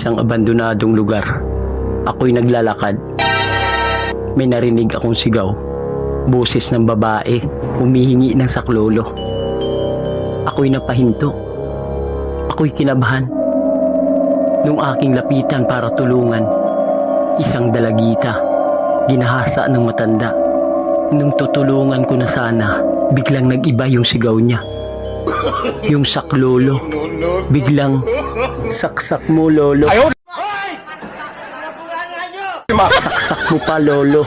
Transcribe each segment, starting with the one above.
isang abandonadong lugar. Ako'y naglalakad. May narinig akong sigaw. Boses ng babae, humihingi ng saklolo. Ako'y napahinto. Ako'y kinabahan. Nung aking lapitan para tulungan, isang dalagita, ginahasa ng matanda. Nung tutulungan ko na sana, biglang nag-iba yung sigaw niya. Yung saklolo. Biglang, saksak mo, lolo. Saksak mo pa, lolo.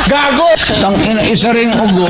Gago! Tangina, isa ring ugo.